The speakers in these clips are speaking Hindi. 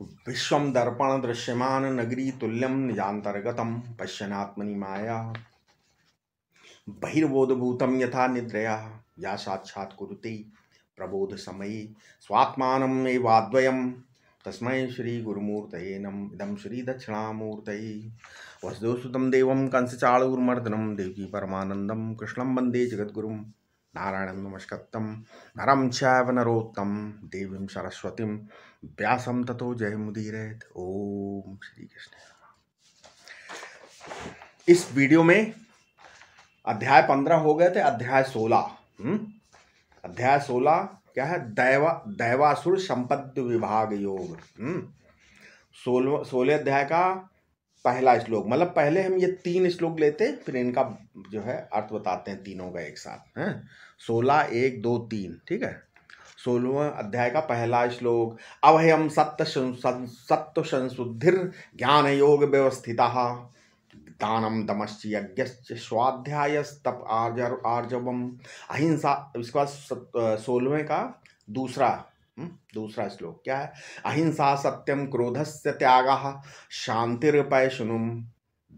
विश्वं दर्पण दृश्यमान नगरी तुल्यं निजान्तर्गतं पश्यनात्मनि माया बहिर्बोधभूतं यथा निद्रया या साक्षात् कुरुते प्रबोध समये स्वात्मानम् एवाद्वयं तस्मै श्री गुरुमूर्तये नमः। इदं श्री दक्षिणामूर्तये वसुदेवसुतं देवं कंसचाणूरमर्दनं देवकी परमानन्दं कृष्णं वन्दे जगद्गुरुं नारायणं नमस्कृतं नरं चैव नरोत्तमं देवीं सरस्वतीं व्यासं ततो जयमुदीरयेत्। ओम श्री कृष्ण। इस वीडियो में अध्याय 15 हो गए थे। अध्याय 16 अध्याय 16 क्या है? दैवासुर संपत्ति विभाग योग। 16 अध्याय का पहला श्लोक, मतलब पहले हम ये 3 श्लोक लेते फिर इनका जो है अर्थ बताते हैं तीनों का एक साथ। 16 1 2 3, ठीक है। 16वें अध्याय का पहला श्लोक, अभयम सत्य संशुद्धिर ज्ञान योग व्यवस्थितः दानम दमश्च यज्ञश्च स्वाध्यायस्तप आर्जवम अहिंसा। इसके बाद 16वें का दूसरा श्लोक क्या है? अहिंसा सत्यम क्रोधस्य त्यागः शांतिर्पैशुनुम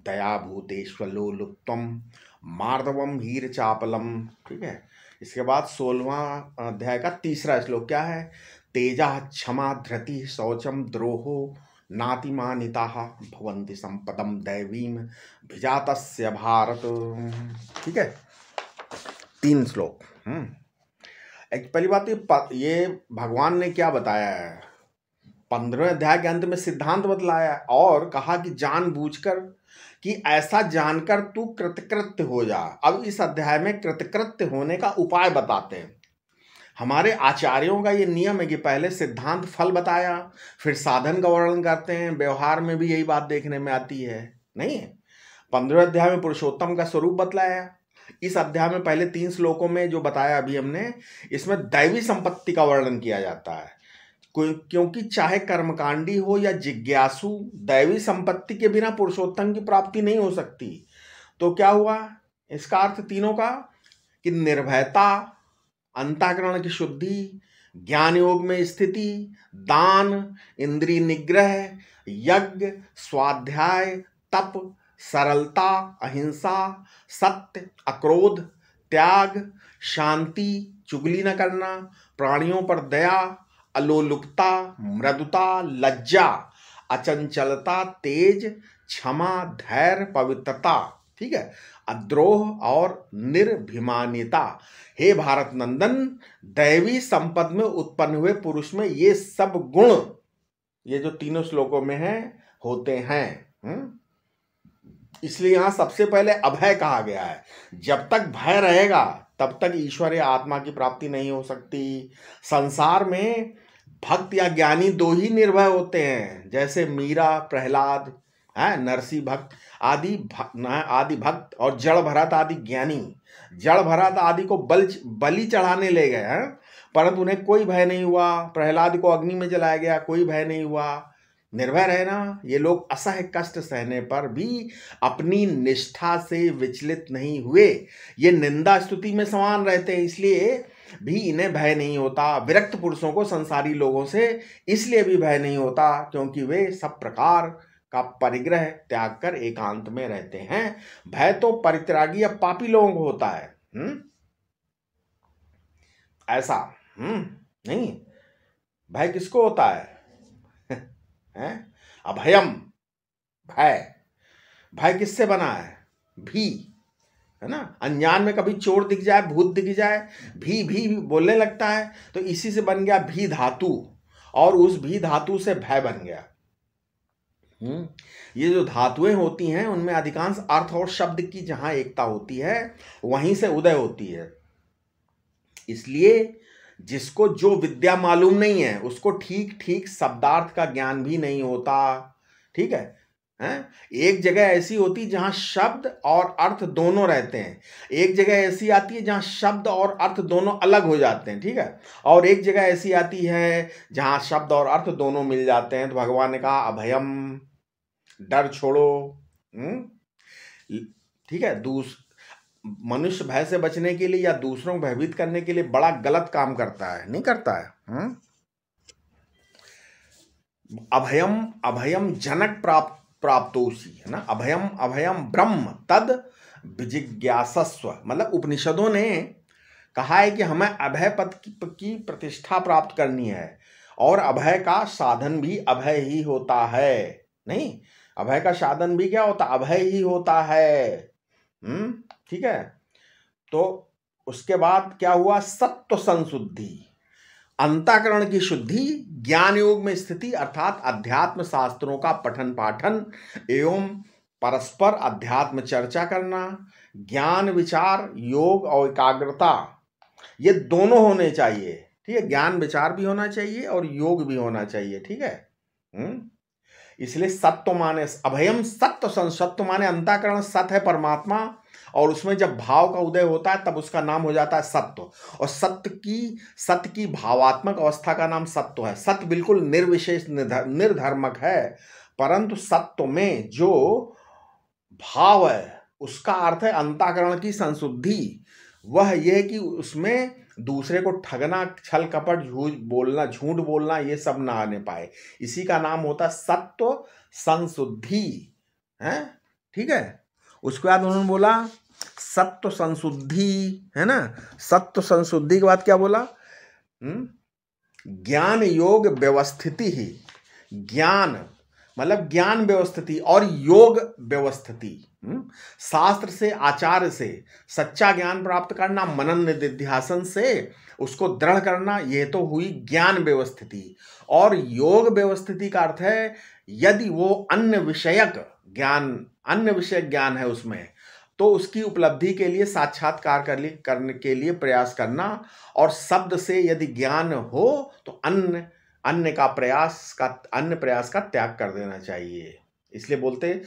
दया भूतेष्वलोलुप्तम मार्दवम हीर चापलम, ठीक है। इसके बाद 16वां अध्याय का तीसरा श्लोक क्या है? तेजा क्षमा धृति शौचम द्रोहो नातिमानिताः भवन्ति संपदम दैवीम भिजातस्य भारत, ठीक है। 3 श्लोक। पहली बात ये भगवान ने क्या बताया है? 15वें अध्याय के अंत में सिद्धांत बतलाया और कहा कि जानबूझकर कि ऐसा जानकर तू कृतकृत्य हो जा। अब इस अध्याय में कृतकृत्य होने का उपाय बताते हैं। हमारे आचार्यों का ये नियम है कि पहले सिद्धांत फल बताया फिर साधन का वर्णन करते हैं। व्यवहार में भी यही बात देखने में आती है, नहीं है? 15वें अध्याय में पुरुषोत्तम का स्वरूप बतलाया। इस अध्याय में पहले 3 श्लोकों में जो बताया अभी हमने, इसमें दैवी संपत्ति का वर्णन किया जाता है। क्योंकि चाहे कर्मकांडी हो या जिज्ञासु, दैवी संपत्ति के बिना पुरुषोत्तम की प्राप्ति नहीं हो सकती। तो क्या हुआ इसका अर्थ तीनों का? कि निर्भयता, अंतःकरण की शुद्धि, ज्ञान योग में स्थिति, दान, इंद्रिय निग्रह, यज्ञ, स्वाध्याय, तप, सरलता, अहिंसा, सत्य, अक्रोध, त्याग, शांति, चुगली न करना, प्राणियों पर दया, अलोलुपता, मृदुता, लज्जा, अचंचलता, तेज, क्षमा, धैर्य, पवित्रता, ठीक है, अद्रोह और निर्भिमानिता। हे भारत नंदन, दैवी संपद में उत्पन्न हुए पुरुष में ये सब गुण, ये जो तीनों श्लोकों में है, होते हैं। इसलिए यहां सबसे पहले अभय कहा गया है। जब तक भय रहेगा तब तक ईश्वरीय आत्मा की प्राप्ति नहीं हो सकती। संसार में भक्त या ज्ञानी 2 ही निर्भय होते हैं, जैसे मीरा, प्रहलाद, नरसिंह भक्त आदि भक्त और जड़ भरत आदि ज्ञानी। जड़ भरत आदि को बलि चढ़ाने ले गए हैं, परंतु उन्हें कोई भय नहीं हुआ। प्रहलाद को अग्नि में जलाया गया, कोई भय नहीं हुआ। निर्भय रहना। ये लोग असह्य कष्ट सहने पर भी अपनी निष्ठा से विचलित नहीं हुए। ये निंदा स्तुति में समान रहते हैं, इसलिए भी इन्हें भय नहीं होता। विरक्त पुरुषों को संसारी लोगों से इसलिए भी भय नहीं होता क्योंकि वे सब प्रकार का परिग्रह त्याग कर एकांत में रहते हैं। भय तो परित्यागी या पापी लोगों को होता है, ऐसा नहीं। भय किसको होता है? अभयम, भय किससे बना है? भी, है ना। अनजान में कभी चोर दिख जाए, भूत दिख जाए, भी बोलने लगता है, तो इसी से बन गया भी धातु, और उस भी धातु से भय बन गया। ये जो धातुएं होती हैं उनमें अधिकांश अर्थ और शब्द की जहां एकता होती है वहीं से उदय होती है। इसलिए जिसको जो विद्या मालूम नहीं है उसको ठीक ठीक शब्दार्थ का ज्ञान भी नहीं होता, ठीक है। एक जगह ऐसी होती जहां शब्द और अर्थ दोनों रहते हैं, एक जगह ऐसी आती है जहां शब्द और अर्थ दोनों अलग हो जाते हैं, ठीक है, और एक जगह ऐसी आती है जहां शब्द और अर्थ दोनों मिल जाते हैं। तो भगवान ने कहा अभयम, डर छोड़ो, ठीक है। मनुष्य भय से बचने के लिए या दूसरों को भयभीत करने के लिए बड़ा गलत काम करता है, नहीं करता है। अभयम अभयम जनक प्राप्तोषि, है ना। अभयम अभयम ब्रह्म तद विजिज्ञासस्व, मतलब उपनिषदों ने कहा है कि हमें अभय पद की प्रतिष्ठा प्राप्त करनी है, और अभय का साधन भी अभय ही होता है। नहीं, अभय का साधन भी क्या होता, अभय ही होता है। ठीक है। तो उसके बाद क्या हुआ, सत्व संशुद्धि, अंतःकरण की शुद्धि, ज्ञान योग में स्थिति, अर्थात अध्यात्म शास्त्रों का पठन पाठन एवं परस्पर अध्यात्म चर्चा करना, ज्ञान विचार योग और एकाग्रता, ये दोनों होने चाहिए। ठीक है, ज्ञान विचार भी होना चाहिए और योग भी होना चाहिए। ठीक है। इसलिए सत्व माने अभयम, सत्व माने अंतःकरण, सत है परमात्मा, और उसमें जब भाव का उदय होता है तब उसका नाम हो जाता है सत्व। और सत्य की भावात्मक अवस्था का नाम सत्व है। सत्य बिल्कुल निर्विशेष निर्धर्मक है, परंतु सत्व में जो भाव है उसका अर्थ है अंतःकरण की संशुद्धि। वह यह कि उसमें दूसरे को ठगना, छल कपट, झूठ बोलना ये सब ना आने पाए, इसी का नाम होता है सत्व संशुद्धि। है, ठीक है। उसके बाद उन्होंने बोला सत्व संशुद्धि, है ना। सत्व संशुद्धि के बाद क्या बोला, ज्ञान योग व्यवस्थिति ही, ज्ञान मतलब ज्ञान व्यवस्थिति और योग व्यवस्थिति, शास्त्र से आचार्य से सच्चा ज्ञान प्राप्त करना, मनन निधिध्यासन से उसको दृढ़ करना, यह तो हुई ज्ञान व्यवस्थिति। और योग व्यवस्थिति का अर्थ है यदि वो अन्य विषयक ज्ञान है उसमें, तो उसकी उपलब्धि के लिए साक्षात्कार करने के लिए प्रयास करना, और शब्द से यदि ज्ञान हो तो अन्य प्रयास का त्याग कर देना चाहिए। इसलिए बोलते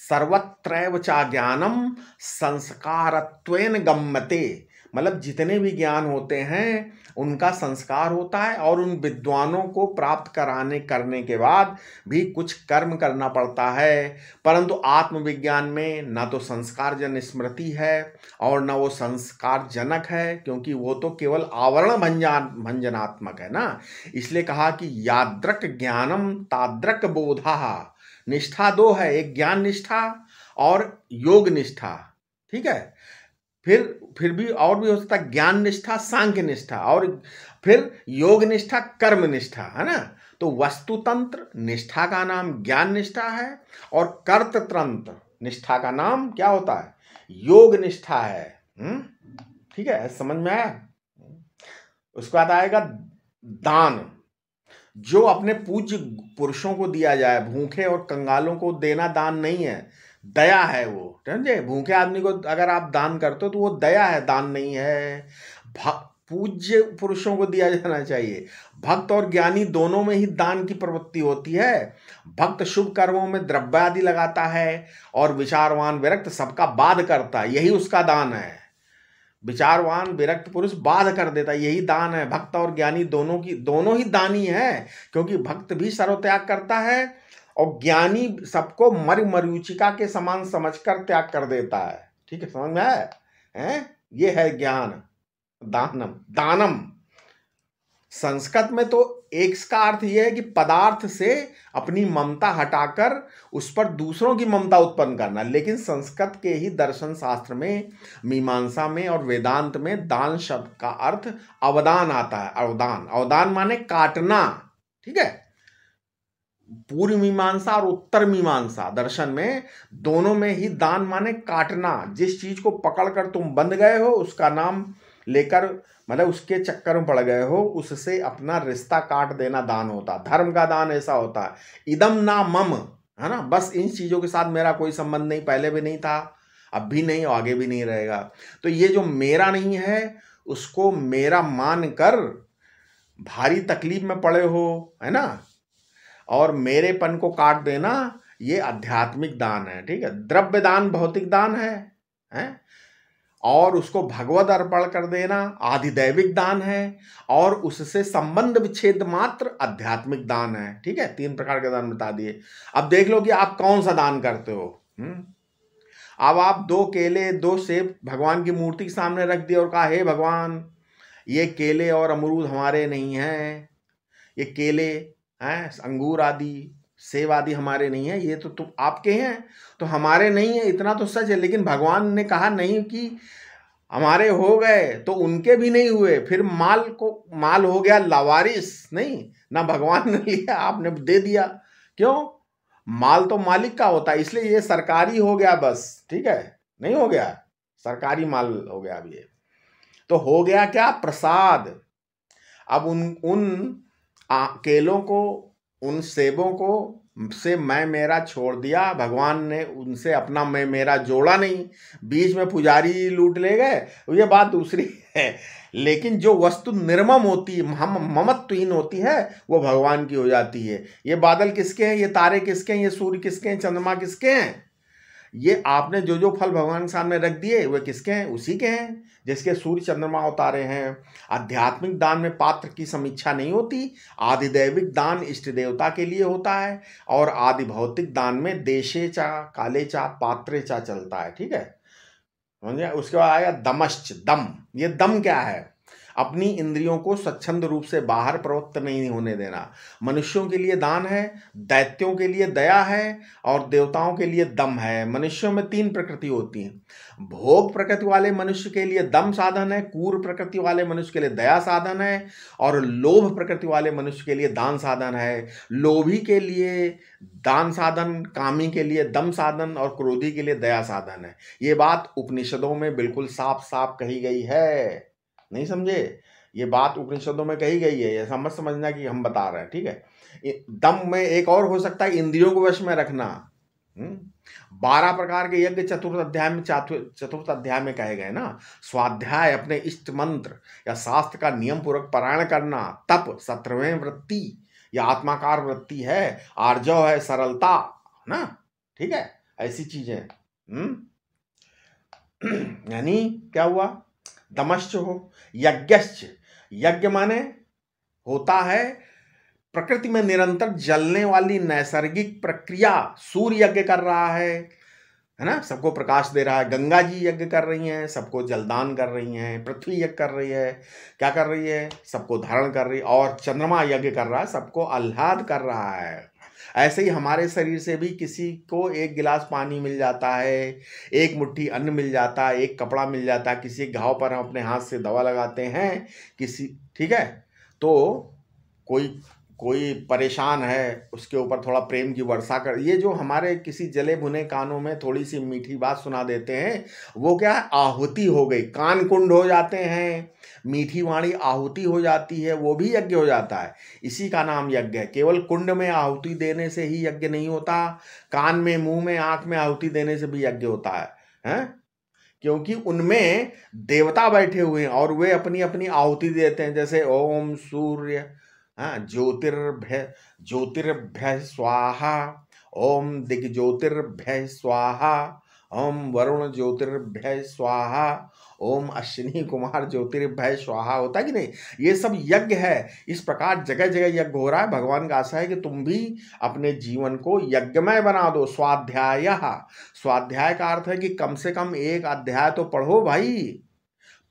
सर्वत्रैव चा ज्ञानम संस्कारत्वेन गम्यते, मतलब जितने भी ज्ञान होते हैं उनका संस्कार होता है, और उन विद्वानों को प्राप्त करने के बाद भी कुछ कर्म करना पड़ता है। परंतु आत्मविज्ञान में ना तो संस्कार जन स्मृति है और ना वो संस्कार जनक है, क्योंकि वो तो केवल आवरण भंजनात्मक है ना। इसलिए कहा कि यादृक ज्ञानम तादृक बोधा, निष्ठा दो है, एक ज्ञान निष्ठा और योग निष्ठा। ठीक है, फिर भी और भी हो सकता है ज्ञान निष्ठा, सांख्य निष्ठा, और फिर योग निष्ठा, कर्म निष्ठा, है ना। तो वस्तुतंत्र निष्ठा का नाम ज्ञान निष्ठा है, और कर्ततंत्र निष्ठा का नाम क्या होता है, योग निष्ठा है। ठीक है, समझ में आया। उसके बाद आएगा दान, जो अपने पूज्य पुरुषों को दिया जाए, भूखे और कंगालों को देना दान नहीं है, दया है वो, समझे। भूखे आदमी को अगर आप दान करते हो तो वो दया है, दान नहीं है। पूज्य पुरुषों को दिया जाना चाहिए। भक्त और ज्ञानी दोनों में ही दान की प्रवृत्ति होती है। भक्त शुभ कर्मों में द्रव्य आदि लगाता है, और विचारवान विरक्त सबका बाध करता है, यही उसका दान है। विचारवान विरक्त पुरुष बाध कर देता, यही दान है। भक्त और ज्ञानी दोनों ही दानी है, क्योंकि भक्त भी सर्वत्याग करता है और ज्ञानी सबको मरीचिका के समान समझकर त्याग कर देता है। ठीक है, समझ में आया है। ये है ज्ञान, दानम। संस्कृत में तो एक का अर्थ यह है कि पदार्थ से अपनी ममता हटाकर उस पर दूसरों की ममता उत्पन्न करना, लेकिन संस्कृत के ही दर्शन शास्त्र में, मीमांसा में और वेदांत में दान शब्द का अर्थ अवदान आता है। अवदान माने काटना। ठीक है, पूर्व मीमांसा और उत्तर मीमांसा दर्शन में दोनों में ही दान माने काटना। जिस चीज को पकड़कर तुम बंध गए हो उसका नाम लेकर, मतलब उसके चक्कर में पड़ गए हो, उससे अपना रिश्ता काट देना दान होता। धर्म का दान ऐसा होता है, इदम ना मम, है ना। बस इन चीजों के साथ मेरा कोई संबंध नहीं, पहले भी नहीं था, अब भी नहीं, आगे भी नहीं रहेगा। तो ये जो मेरा नहीं है उसको मेरा मान कर भारी तकलीफ में पड़े हो, है ना, और मेरेपन को काट देना, ये आध्यात्मिक दान है। ठीक है, द्रव्य दान भौतिक दान है, और उसको भगवत अर्पण कर देना आधिदैविक दान है, और उससे संबंध विच्छेद मात्र आध्यात्मिक दान है। ठीक है, 3 प्रकार के दान बता दिए। अब देख लो कि आप कौन सा दान करते हो। अब आप 2 केले 2 सेब भगवान की मूर्ति के सामने रख दिए और कहा, हे भगवान, ये केले और अमरूद हमारे नहीं हैं, ये केले हैं, अंगूर आदि सेब आदि हमारे नहीं है, ये तो तुम आपके हैं, तो हमारे नहीं है, इतना तो सच है। लेकिन भगवान ने कहा नहीं कि हमारे हो गए तो उनके भी नहीं हुए, फिर माल हो गया लावारिस, नहीं ना भगवान ने लिया, आपने दे दिया। क्यों? माल तो मालिक का होता है, इसलिए ये सरकारी हो गया बस, ठीक है, नहीं हो गया सरकारी माल हो गया अब ये। तो हो गया क्या? प्रसाद। अब उन उन केलों को, उन सेबों को से मैं मेरा छोड़ दिया, भगवान ने उनसे अपना मैं मेरा जोड़ा नहीं, बीच में पुजारी लूट ले गए, ये बात दूसरी है। लेकिन जो वस्तु निर्मम होती है, हम ममत्वहीन होती है, वो भगवान की हो जाती है। ये बादल किसके हैं, ये तारे किसके हैं, ये सूर्य किसके हैं, चंद्रमा किसके हैं? ये आपने जो जो फल भगवान के सामने रख दिए वे किसके हैं? उसी के हैं जिसके सूर्य चंद्रमा उतारे हैं। आध्यात्मिक दान में पात्र की समीक्षा नहीं होती, आदिदैविक दान इष्ट देवता के लिए होता है, और आदि भौतिक दान में देशे चा काले चा पात्रे चा चलता है, ठीक है, समझे? उसके बाद आया दमश्च, दम। ये दम क्या है? अपनी इंद्रियों को स्वच्छंद रूप से बाहर प्रवृत्त नहीं होने देना। मनुष्यों के लिए दान है, दैत्यों के लिए दया है, और देवताओं के लिए दम है। मनुष्यों में 3 प्रकृति होती हैं। भोग प्रकृति वाले मनुष्य के लिए दम साधन है, क्रूर प्रकृति वाले मनुष्य के लिए दया साधन है, और लोभ प्रकृति वाले मनुष्य के लिए दान साधन है। लोभी के लिए दान साधन, कामी के लिए दम साधन, और क्रोधी के लिए दया साधन है। ये बात उपनिषदों में बिल्कुल साफ साफ कही गई है, नहीं समझे? ये बात उपनिषदों में कही गई है, ऐसा मत समझना कि हम बता रहे हैं, ठीक है। दम में एक और हो सकता है, इंद्रियों को वश में रखना। 12 प्रकार के यज्ञ चतुर्थ अध्याय में कहे गए ना। स्वाध्याय, अपने इष्ट मंत्र या शास्त्र का नियम पूर्वक पारायण करना। तप, 17वें वृत्ति या आत्माकार वृत्ति है। आर्जव है सरलता, ना, ठीक है, ऐसी चीजें। यानी क्या हुआ? दमश्च हो। यज्ञश्च, यज्ञ माने होता है प्रकृति में निरंतर जलने वाली नैसर्गिक प्रक्रिया। सूर्य यज्ञ कर रहा है ना, सबको प्रकाश दे रहा है। गंगा जी यज्ञ कर रही हैं, सबको जलदान कर रही हैं। पृथ्वी यज्ञ कर रही है, क्या कर रही है? सबको धारण कर रही है। और चंद्रमा यज्ञ कर रहा है, सबको आह्लाद कर रहा है। ऐसे ही हमारे शरीर से भी किसी को 1 गिलास पानी मिल जाता है, 1 मुट्ठी अन्न मिल जाता है, 1 कपड़ा मिल जाता है, किसी घाव पर हम अपने हाथ से दवा लगाते हैं, किसी, ठीक है, तो कोई परेशान है, उसके ऊपर थोड़ा प्रेम की वर्षा कर। ये जो हमारे किसी जले भुने कानों में थोड़ी सी मीठी बात सुना देते हैं, वो क्या है? आहुति हो गई, कान कुंड हो जाते हैं, मीठी वाणी आहुति हो जाती है, वो भी यज्ञ हो जाता है। इसी का नाम यज्ञ है। केवल कुंड में आहुति देने से ही यज्ञ नहीं होता, कान में, मुंह में, आंख में आहुति देने से भी यज्ञ होता है, हैं? क्योंकि उनमें देवता बैठे हुए हैं और वे अपनी अपनी आहुति देते हैं। जैसे ओम सूर्य, हाँ, ज्योतिर्भ्य स्वाहा, ओम दिग्ज्योतिर्भ्य स्वाहा, ओम वरुण ज्योतिर्भ्य स्वाहा, ओम अश्विनी कुमार ज्योतिर्भ्य स्वाहा, होता कि नहीं? ये सब यज्ञ है। इस प्रकार जगह जगह यज्ञ हो रहा है। भगवान का आशा है कि तुम भी अपने जीवन को यज्ञमय बना दो। स्वाध्याय, स्वाध्याय का अर्थ है कि कम से कम 1 अध्याय तो पढ़ो भाई,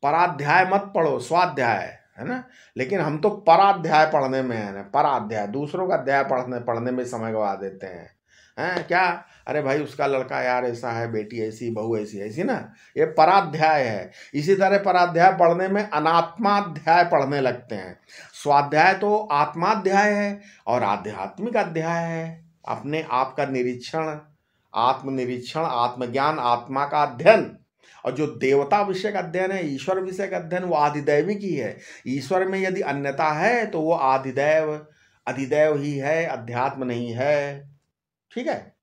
पराध्याय मत पढ़ो, स्वाध्याय, है ना। लेकिन हम तो पराध्याय पढ़ने में है ना, पराध्याय, दूसरों का अध्याय पढ़ने में समय गवा देते हैं। क्या? अरे भाई उसका लड़का यार ऐसा है, बेटी ऐसी, बहू ऐसी ऐसी ना, ये पराध्याय है। इसी तरह पराध्याय पढ़ने में अनात्माध्याय पढ़ने लगते हैं। स्वाध्याय तो आत्माध्याय है और आध्यात्मिक अध्याय है। अपने आप का निरीक्षण, आत्मनिरीक्षण, आत्मज्ञान, आत्मा का अध्ययन। और जो देवता विषय का अध्ययन है, ईश्वर विषय का अध्ययन, वो आदिदैविक ही है। ईश्वर में यदि अन्यता है तो वो आदिदैव, अधिदैव ही है, अध्यात्म नहीं है, ठीक है।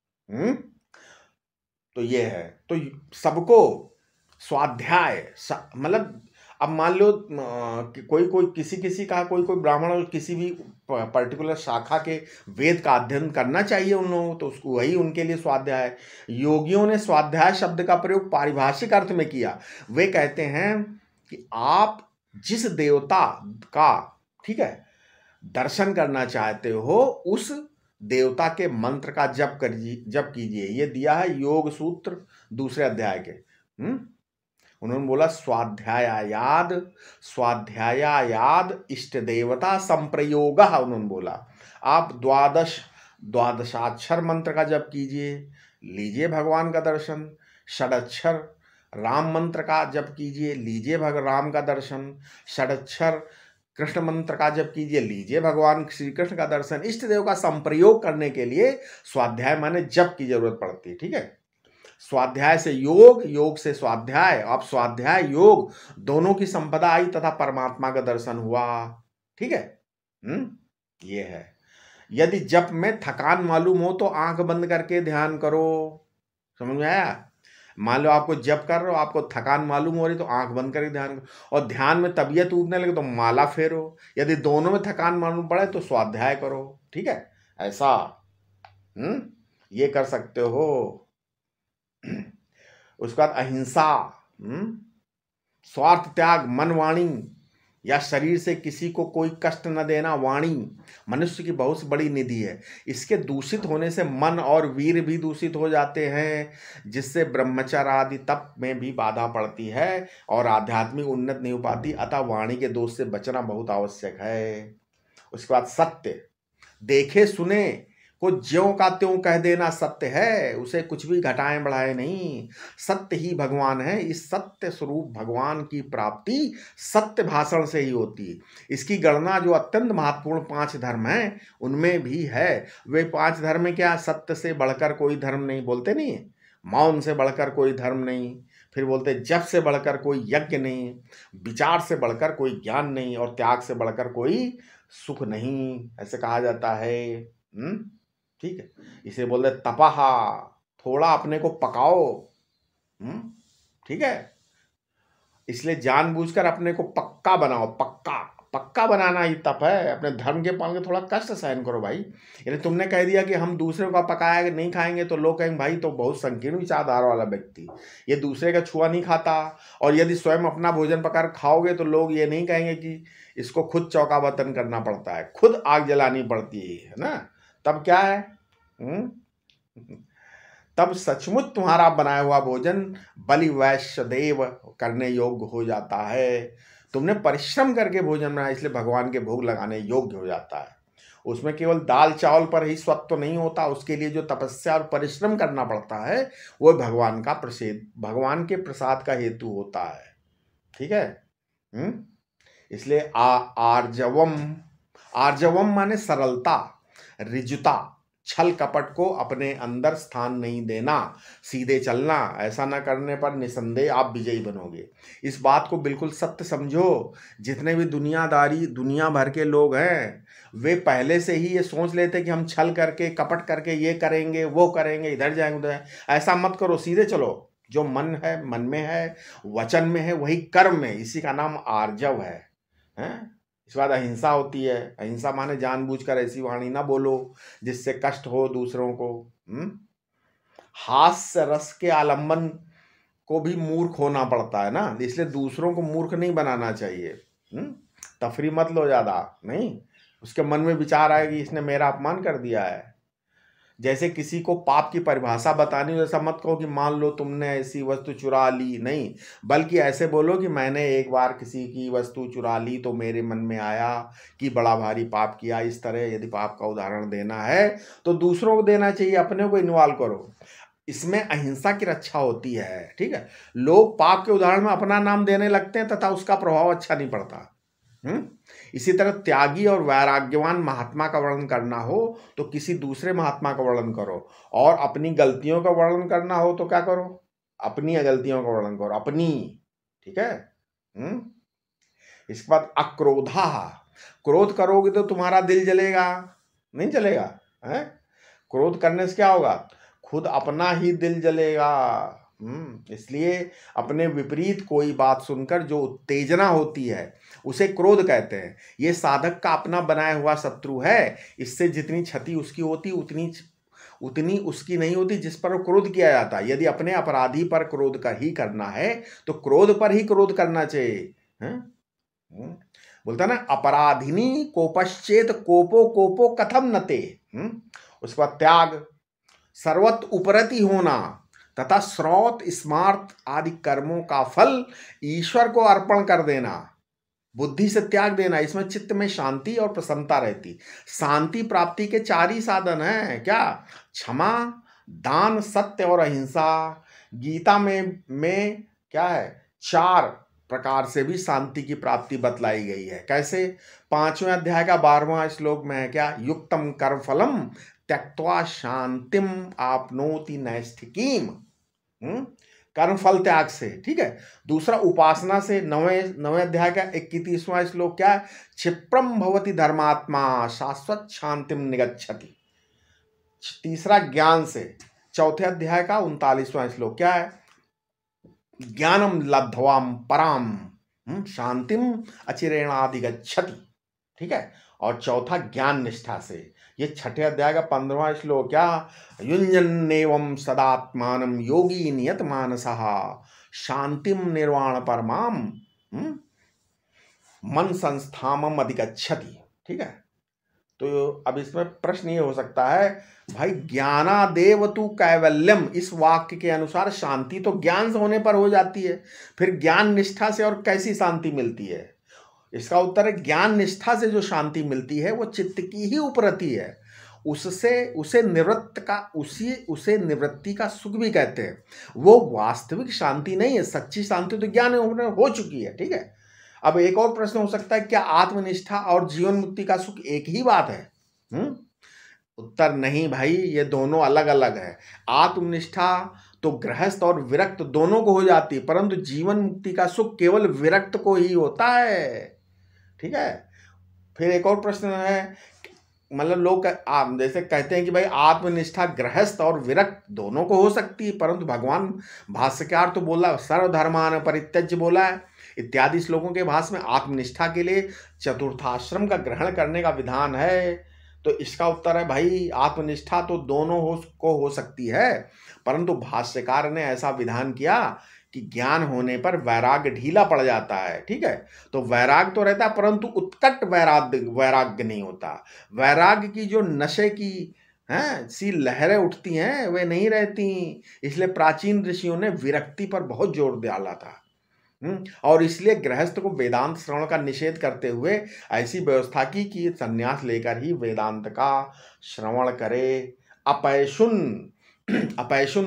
तो ये है। तो सबको स्वाध्याय, मतलब अब मान लो कोई किसी का कोई ब्राह्मण और किसी भी पर्टिकुलर शाखा के वेद का अध्ययन करना चाहिए उन लोगों, तो उसको वही उनके लिए स्वाध्याय है। योगियों ने स्वाध्याय शब्द का प्रयोग पारिभाषिक अर्थ में किया। वे कहते हैं कि आप जिस देवता का, ठीक है, दर्शन करना चाहते हो, उस देवता के मंत्र का जप कीजिए। ये दिया है योग सूत्र 2 अध्याय के। उन्होंने बोला स्वाध्यायाद इष्ट देवता संप्रयोग, उन्होंने बोला आप द्वादशाक्षर मंत्र का जप कीजिए, लीजिए भगवान का दर्शन। षडक्षर राम मंत्र का जप कीजिए, लीजिए राम का दर्शन। षडक्षर कृष्ण मंत्र का जप कीजिए, लीजिए भगवान श्री कृष्ण का दर्शन। इष्ट देव का संप्रयोग करने के लिए स्वाध्याय माने जप की जरूरत पड़ती है, ठीक है। स्वाध्याय से योग, योग से स्वाध्याय, अब स्वाध्याय योग दोनों की संपदा आई तथा परमात्मा का दर्शन हुआ, ठीक है। ये है। यदि जप में थकान मालूम हो तो आंख बंद करके ध्यान करो, समझ में आया। मान लो आपको जप कर रहे हो, आपको थकान मालूम हो रही तो आंख बंद करके ध्यान करो, और ध्यान में तबीयत उठने लगे तो माला फेरो। यदि दोनों में थकान मालूम पड़े तो स्वाध्याय करो, ठीक है। ऐसा ये कर सकते हो। उसके बाद अहिंसा, स्वार्थ त्याग, मन वाणी या शरीर से किसी को कोई कष्ट न देना। वाणी मनुष्य की बहुत बड़ी निधि है। इसके दूषित होने से मन और वीर भी दूषित हो जाते हैं, जिससे ब्रह्मचर्य आदि तप में भी बाधा पड़ती है और आध्यात्मिक उन्नत नहीं हो पाती। अतः वाणी के दोष से बचना बहुत आवश्यक है। उसके बाद सत्य, देखे सुने को ज्यों का त्यों कह देना सत्य है, उसे कुछ भी घटाएं बढ़ाएं नहीं। सत्य ही भगवान है। इस सत्य स्वरूप भगवान की प्राप्ति सत्य भाषण से ही होती है। इसकी गणना जो अत्यंत महत्वपूर्ण 5 धर्म हैं उनमें भी है। वे 5 धर्म में क्या, सत्य से बढ़कर कोई धर्म नहीं, बोलते नहीं, मौन से बढ़कर कोई धर्म नहीं, फिर बोलते जप से बढ़कर कोई यज्ञ नहीं, विचार से बढ़कर कोई ज्ञान नहीं, और त्याग से बढ़कर कोई सुख नहीं, ऐसे कहा जाता है। ठीक है। इसे बोलते तपहा, थोड़ा अपने को पकाओ, ठीक है। इसलिए जानबूझकर अपने को पक्का बनाओ, पक्का पक्का बनाना ही तप है। अपने धर्म के पालन के थोड़ा कष्ट सहन करो भाई। यदि तुमने कह दिया कि हम दूसरे का पकाया नहीं खाएंगे तो लोग कहेंगे भाई तो बहुत संकीर्ण विचारधारा वाला व्यक्ति, ये दूसरे का छुआ नहीं खाता। और यदि स्वयं अपना भोजन पकाकर खाओगे तो लोग ये नहीं कहेंगे कि इसको खुद चौका बर्तन करना पड़ता है, खुद आग जलानी पड़ती है ना। तब क्या है, तब सचमुच तुम्हारा बनाया हुआ भोजन बलि वैश्य देव करने योग्य हो जाता है। तुमने परिश्रम करके भोजन बनाया, इसलिए भगवान के भोग लगाने योग्य हो जाता है। उसमें केवल दाल चावल पर ही स्वत्व नहीं होता, उसके लिए जो तपस्या और परिश्रम करना पड़ता है वो भगवान का भगवान के प्रसाद का हेतु होता है, ठीक है। इसलिए आर्जवम, आर्जवम माने सरलता, रिजुता, छल कपट को अपने अंदर स्थान नहीं देना, सीधे चलना। ऐसा ना करने पर निसंदेह आप विजयी बनोगे। इस बात को बिल्कुल सत्य समझो। जितने भी दुनिया भर के लोग हैं वे पहले से ही ये सोच लेते कि हम छल करके कपट करके ये करेंगे वो करेंगे, इधर जाएंगे उधर। ऐसा मत करो, सीधे चलो। जो मन है, मन में है, वचन में है, वही कर्म में, इसी का नाम आर्जव है। इसके बाद अहिंसा होती है। अहिंसा माने जानबूझकर ऐसी वाणी ना बोलो जिससे कष्ट हो दूसरों को। हास्य रस के आलंबन को भी मूर्ख होना पड़ता है ना, इसलिए दूसरों को मूर्ख नहीं बनाना चाहिए। तफरी मत लो ज्यादा, नहीं उसके मन में विचार आएगा कि इसने मेरा अपमान कर दिया है। जैसे किसी को पाप की परिभाषा बतानी हो, ऐसा मत कहो कि मान लो तुमने ऐसी वस्तु चुरा ली, नहीं, बल्कि ऐसे बोलो कि मैंने एक बार किसी की वस्तु चुरा ली तो मेरे मन में आया कि बड़ा भारी पाप किया। इस तरह यदि पाप का उदाहरण देना है तो दूसरों को देना चाहिए, अपने को इन्वॉल्व करो। इसमें अहिंसा की रक्षा होती है, ठीक है। लोग पाप के उदाहरण में अपना नाम देने लगते हैं तथा उसका प्रभाव अच्छा नहीं पड़ता। इसी तरह त्यागी और वैराग्यवान महात्मा का वर्णन करना हो तो किसी दूसरे महात्मा का वर्णन करो, और अपनी गलतियों का वर्णन करना हो तो क्या करो, अपनी गलतियों का वर्णन करो, अपनी, ठीक है। इसके बाद अक्रोधा, क्रोध करोगे तो तुम्हारा दिल जलेगा, नहीं जलेगा है। क्रोध करने से क्या होगा, खुद अपना ही दिल जलेगा। इसलिए अपने विपरीत कोई बात सुनकर जो उत्तेजना होती है उसे क्रोध कहते हैं। ये साधक का अपना बनाया हुआ शत्रु है। इससे जितनी क्षति उसकी होती उतनी उसकी नहीं होती जिस पर क्रोध किया जाता है। यदि अपने अपराधी पर क्रोध का ही करना है तो क्रोध पर ही क्रोध करना चाहिए। बोलता ना, अपराधिनी कोपश्चेत कोपो कोपो कथम नते। उसके बाद त्याग, सर्वत उपरति होना तथा श्रौत स्मार्त आदि कर्मों का फल ईश्वर को अर्पण कर देना। बुद्धि से त्याग देना, इसमें चित्त में शांति और प्रसन्नता रहती। शांति प्राप्ति के 4 ही साधन हैं, क्या? क्षमा, दान, सत्य और अहिंसा। गीता में क्या है? 4 प्रकार से भी शांति की प्राप्ति बतलाई गई है। कैसे? 5वें अध्याय का 12वां श्लोक में है क्या? युक्तम कर्मफलम त्यक्त्वा शांतिम आपनोति नैष्ठिकीम। कर्मफल त्याग से, ठीक है। दूसरा उपासना से, 9वें अध्याय का 31वां श्लोक क्या है? क्षिप्रम भवति धर्मात्मा शाश्वत शांतिम निगच्छति। तीसरा ज्ञान से, 4थे अध्याय का 39वां श्लोक क्या है? ज्ञानम लब्ध्वाम पराम शांतिम अचिरेणाधिगच्छति, ठीक है। और चौथा ज्ञान निष्ठा से। ये 6ठे अध्याय का 15वां श्लोक क्या? युञ्जन्नेवं सदात्मानं योगी नियत मानसः शांतिम निर्वाण परमाम मन संस्थामम अधिगच्छति, ठीक है। तो अब इसमें प्रश्न ये हो सकता है, भाई ज्ञानादेव तु कैवल्यम, इस वाक्य के अनुसार शांति तो ज्ञान से होने पर हो जाती है, फिर ज्ञान निष्ठा से और कैसी शांति मिलती है? इसका उत्तर है, ज्ञान निष्ठा से जो शांति मिलती है वो चित्त की ही उपरति है। उसे निवृत्ति का सुख भी कहते हैं। वो वास्तविक शांति नहीं है, सच्ची शांति तो ज्ञान हो चुकी है, ठीक है। अब एक और प्रश्न हो सकता है, क्या आत्मनिष्ठा और जीवन मुक्ति का सुख एक ही बात है? उत्तर नहीं भाई, ये दोनों अलग अलग है। आत्मनिष्ठा तो गृहस्थ और विरक्त दोनों को हो जाती है, परंतु जीवन मुक्ति का सुख केवल विरक्त को ही होता है, ठीक है। फिर एक और प्रश्न है, मतलब लोग जैसे कहते हैं कि भाई आत्मनिष्ठा गृहस्थ और विरक्त दोनों को हो सकती है, परंतु भगवान भाष्यकार तो बोला सर्वधर्मान परित्यज्य बोला है इत्यादि श्लोकों के भाष्य में आत्मनिष्ठा के लिए चतुर्थाश्रम का ग्रहण करने का विधान है। तो इसका उत्तर है भाई आत्मनिष्ठा तो दोनों हो सकती है, परंतु भाष्यकार ने ऐसा विधान किया कि ज्ञान होने पर वैराग्य ढीला पड़ जाता है, ठीक है। तो वैराग्य तो रहता है, परंतु उत्कट वैराग्य नहीं होता। वैराग्य की जो नशे की सी लहरें उठती हैं वे नहीं रहती। इसलिए प्राचीन ऋषियों ने विरक्ति पर बहुत जोर डाला था। और इसलिए गृहस्थ को वेदांत श्रवण का निषेध करते हुए ऐसी व्यवस्था की कि संन्यास लेकर ही वेदांत का श्रवण करे। अपैशुन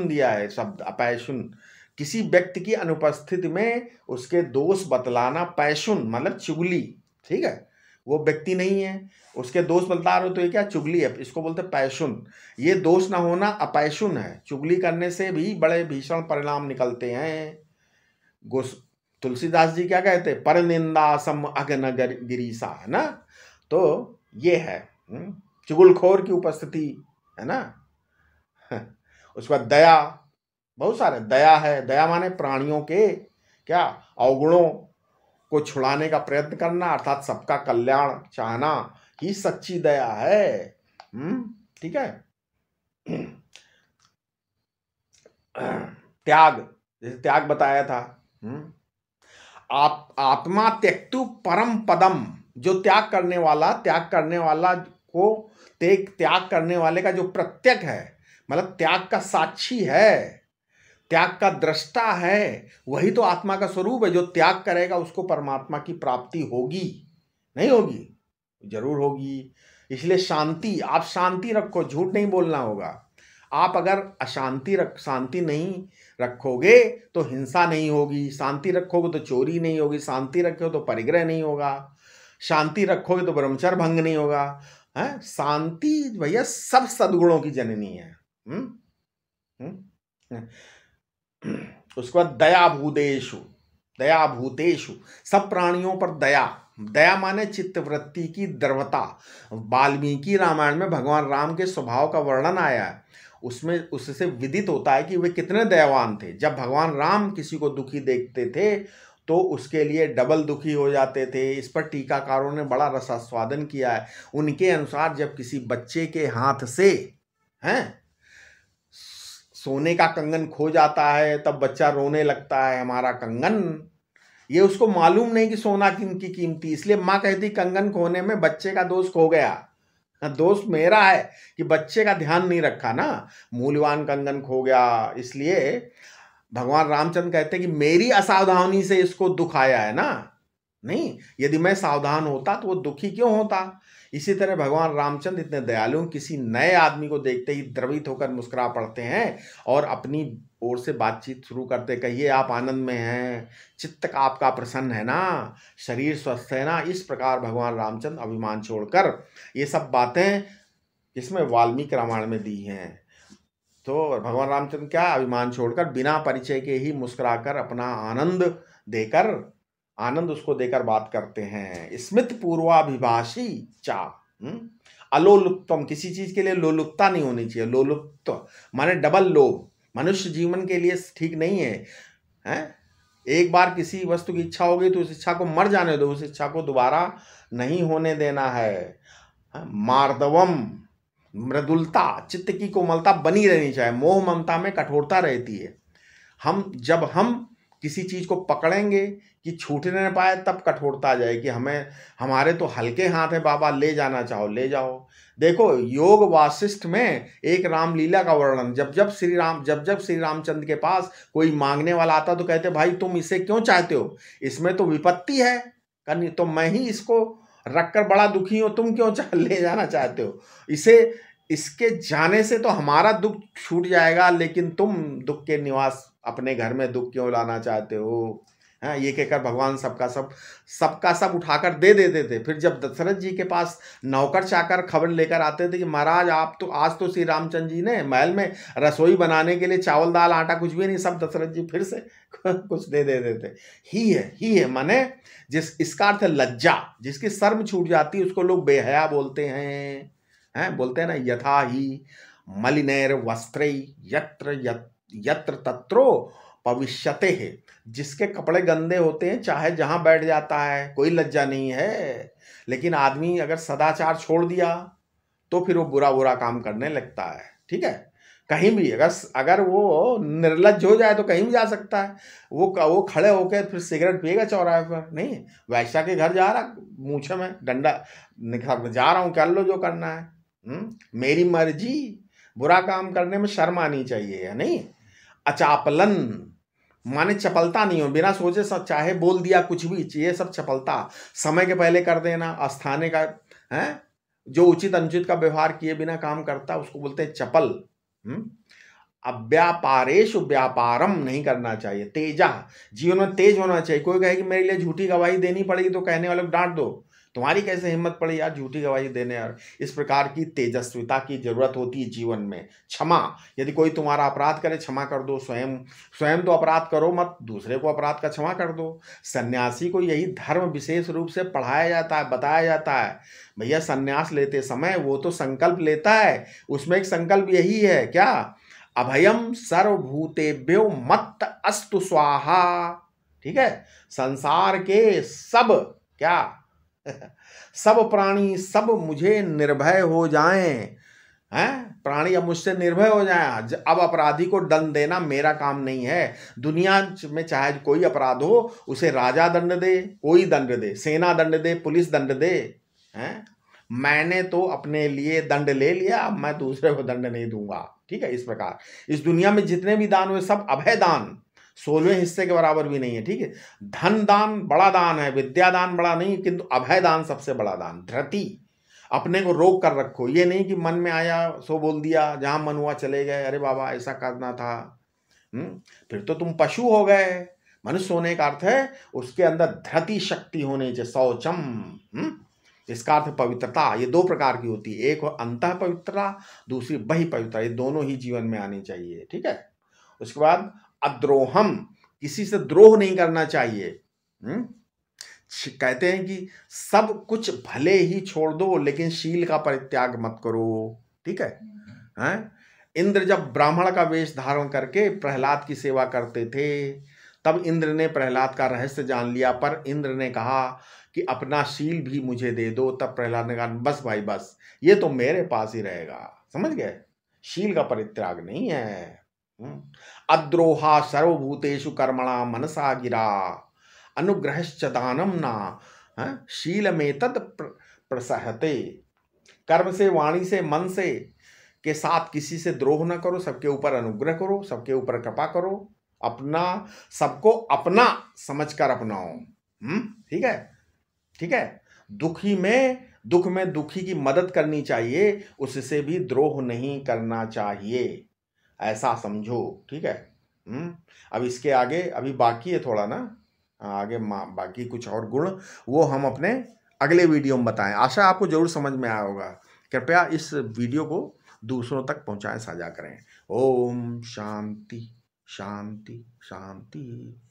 दिया है शब्द, अपैशुन, किसी व्यक्ति की अनुपस्थिति में उसके दोष बतलाना। पैशुन मतलब चुगली, ठीक है। वो व्यक्ति नहीं है, उसके दोष बतला रहे हो तो ये क्या? चुगली है, इसको बोलते पैशुन। ये दोष ना होना अपैशुन है। चुगली करने से भी बड़े भीषण परिणाम निकलते हैं। तुलसीदास जी क्या कहते? पर निंदा सम अग्न गिरीसा, है ना। तो ये है चुगलखोर की उपस्थिति, है ना। उसके बाद दया, बहुत सारे दया है। दया माने प्राणियों के क्या अवगुणों को छुड़ाने का प्रयत्न करना, अर्थात सबका कल्याण चाहना ही सच्ची दया है। ठीक है। त्याग, जैसे त्याग बताया था। आत्मा त्यक्तु परम पदम, जो त्याग करने वाला को त्याग करने वाले का जो प्रत्यक है, मतलब त्याग का साक्षी है, त्याग का दृष्टा है, वही तो आत्मा का स्वरूप है। जो त्याग करेगा उसको परमात्मा की प्राप्ति होगी, नहीं होगी? जरूर होगी। इसलिए शांति, आप शांति रखो, झूठ नहीं बोलना होगा। आप अगर शांति नहीं रखोगे तो हिंसा नहीं होगी, शांति रखोगे तो चोरी नहीं होगी, शांति रखोगे तो परिग्रह नहीं होगा, शांति रखोगे तो ब्रह्मचर्य भंग नहीं होगा। है शांति भैया सब सद्गुणों की जननी है। उसके बाद दया भूतेषु, सब प्राणियों पर दया। दया माने चित्तवृत्ति की द्रवता। वाल्मीकि रामायण में भगवान राम के स्वभाव का वर्णन आया है, उसमें उससे विदित होता है कि वे कितने दयावान थे। जब भगवान राम किसी को दुखी देखते थे तो उसके लिए डबल दुखी हो जाते थे। इस पर टीकाकारों ने बड़ा रसास्वादन किया है। उनके अनुसार जब किसी बच्चे के हाथ से सोने का कंगन खो जाता है तब बच्चा रोने लगता है, हमारा कंगन। ये उसको मालूम नहीं कि सोना किनकी कीमती, इसलिए माँ कहती कंगन खोने में बच्चे का दोष खो गया। दोष मेरा है कि बच्चे का ध्यान नहीं रखा ना, मूल्यवान कंगन खो गया। इसलिए भगवान रामचंद्र कहते हैं कि मेरी असावधानी से इसको दुख आया है ना, नहीं, यदि मैं सावधान होता तो वो दुखी क्यों होता। इसी तरह भगवान रामचंद्र इतने दयालु, किसी नए आदमी को देखते ही द्रवित होकर मुस्कुरा पड़ते हैं और अपनी ओर से बातचीत शुरू करते, कहिए आप आनंद में हैं, चित्त का आपका प्रसन्न है ना, शरीर स्वस्थ है ना। इस प्रकार भगवान रामचंद्र अभिमान छोड़कर, ये सब बातें इसमें वाल्मीकि रामायण में दी हैं। तो भगवान रामचंद्र क्या, अभिमान छोड़कर बिना परिचय के ही मुस्कुराकर अपना आनंद उसको देकर बात करते हैं। स्मित पूर्वाभिभाषी चा, अलोलुप्तम, किसी चीज के लिए लोलुपता नहीं होनी चाहिए। लोलुप्त माने डबल लोभ, मनुष्य जीवन के लिए ठीक नहीं है, हैं? एक बार किसी वस्तु की इच्छा हो गई तो उस इच्छा को मर जाने दो, उस इच्छा को दोबारा नहीं होने देना है। मार्दवम, मृदुलता, चित्त की कोमलता बनी रहनी चाहिए। मोह ममता में कठोरता रहती है। जब हम किसी चीज को पकड़ेंगे कि छूटने न पाए, तब कठोरता आ जाए कि हमारे तो हल्के हाथ है बाबा, ले जाना चाहो ले जाओ। देखो योग वासिष्ठ में एक रामलीला का वर्णन, जब जब श्री रामचंद्र के पास कोई मांगने वाला आता तो कहते भाई तुम इसे क्यों चाहते हो, इसमें तो विपत्ति है, तो मैं ही इसको रखकर बड़ा दुखी हूं, तुम क्यों ले जाना चाहते हो इसके जाने से तो हमारा दुख छूट जाएगा, लेकिन तुम दुख के निवास अपने घर में दुख क्यों लाना चाहते हो। हाँ, ये कहकर भगवान सबका सब उठाकर दे देते थे। फिर जब दशरथ जी के पास नौकर चाकर खबर लेकर आते थे कि महाराज आप तो आज तो श्री रामचंद्र जी ने महल में रसोई बनाने के लिए चावल दाल आटा कुछ भी नहीं, सब दशरथ जी फिर से कुछ दे देते। ही है माने इसका अर्थ है लज्जा, जिसकी शर्म छूट जाती है उसको लोग बेहया बोलते हैं। बोलते हैं ना, यथा ही मलिनैर वस्त्रै यत्र तत्रो भविष्यते है। जिसके कपड़े गंदे होते हैं चाहे जहां बैठ जाता है, कोई लज्जा नहीं है। लेकिन आदमी अगर सदाचार छोड़ दिया तो फिर वो बुरा काम करने लगता है। ठीक है, कहीं भी अगर वो निर्लज्ज हो जाए तो कहीं भी जा सकता है। वो खड़े होकर फिर सिगरेट पिएगा चौराहे पर, नहीं, वैश्या के घर जा रहा, मूछे में डंडा जा रहा हूं, कर लो जो करना है, मेरी मर्जी। बुरा काम करने में शर्म आनी चाहिए, या नहीं। अचापलन माने चपलता नहीं हो, बिना सोचे सब चाहे बोल दिया कुछ भी, ये सब चपलता। समय के पहले कर देना, अस्थाने का है, जो उचित अनुचित का व्यवहार किए बिना काम करता उसको बोलते हैं चपल। अव्यापारेषु व्यापारम नहीं करना चाहिए। तेजा, जीवन में तेज होना चाहिए। कोई कहे कि मेरे लिए झूठी गवाही देनी पड़ेगी तो कहने वालों को डांट दो, तुम्हारी कैसे हिम्मत पड़ी यार झूठी गवाही देने। यार इस प्रकार की तेजस्विता की जरूरत होती है जीवन में। क्षमा, यदि कोई तुम्हारा अपराध करे क्षमा कर दो। स्वयं तो अपराध करो मत, दूसरे को अपराध का क्षमा कर दो। सन्यासी को यही धर्म विशेष रूप से पढ़ाया जाता है, बताया जाता है। भैया सन्यास लेते समय वो तो संकल्प लेता है, उसमें एक संकल्प यही है क्या, अभयम सर्वभूतेभ्यो मत्त अस्तु स्वाहा। ठीक है, संसार के सब क्या सब प्राणी सब मुझे निर्भय हो जाएं। प्राणी अब मुझसे निर्भय हो जाए। अब अपराधी को दंड देना मेरा काम नहीं है। दुनिया में चाहे कोई अपराध हो उसे राजा दंड दे, कोई दंड दे, सेना दंड दे, पुलिस दंड दे। मैंने तो अपने लिए दंड ले लिया, अब मैं दूसरे को दंड नहीं दूंगा। ठीक है, इस प्रकार इस दुनिया में जितने भी दान हुए सब अभय दान, 16वें हिस्से के बराबर भी नहीं है। ठीक है, धन दान बड़ा दान है, विद्या दान बड़ा नहीं, किंतु अभय दान सबसे बड़ा दान। धृति, अपने को रोक कर रखो, ये नहीं कि मन में आया सो बोल दिया, जहां मन हुआ चले गए, अरे बाबा ऐसा करना था, फिर तो तुम पशु हो गए। मनुष्य होने का अर्थ है उसके अंदर धृति शक्ति होनी चाहिए। शौचम, इसका अर्थ पवित्रता। ये दो प्रकार की होती है, एक अंतः पवित्रता, दूसरी बहि पवित्रता। ये दोनों ही जीवन में आनी चाहिए। ठीक है, उसके बाद अद्रोहम, किसी से द्रोह नहीं करना चाहिए। कहते हैं कि सब कुछ भले ही छोड़ दो लेकिन शील का परित्याग मत करो। ठीक है, इंद्र जब ब्राह्मण का वेश धारण करके प्रहलाद की सेवा करते थे तब इंद्र ने प्रहलाद का रहस्य जान लिया, पर इंद्र ने कहा कि अपना शील भी मुझे दे दो। तब प्रहलाद ने कहा बस भाई बस, ये तो मेरे पास ही रहेगा। समझ गए, शील का परित्याग नहीं है। अद्रोहा सर्वभूतेषु कर्मणा मनसा गिरा अनुग्रहश्च दानम ना शीलमेतद प्रसहते। कर्म से, वाणी से, मन से के साथ किसी से द्रोह न करो, सबके ऊपर अनुग्रह करो, सबके ऊपर कृपा करो, अपना सबको अपना समझकर अपनाओ। ठीक है, ठीक है। दुख में दुखी की मदद करनी चाहिए, उससे भी द्रोह नहीं करना चाहिए, ऐसा समझो। ठीक है। अब इसके आगे अभी बाकी है थोड़ा ना, आगे बाकी कुछ और गुण, वो हम अपने अगले वीडियो में बताएं। आशा आपको जरूर समझ में आया होगा। कृपया इस वीडियो को दूसरों तक पहुंचाएं, साझा करें। ओम शांति शांति शांति।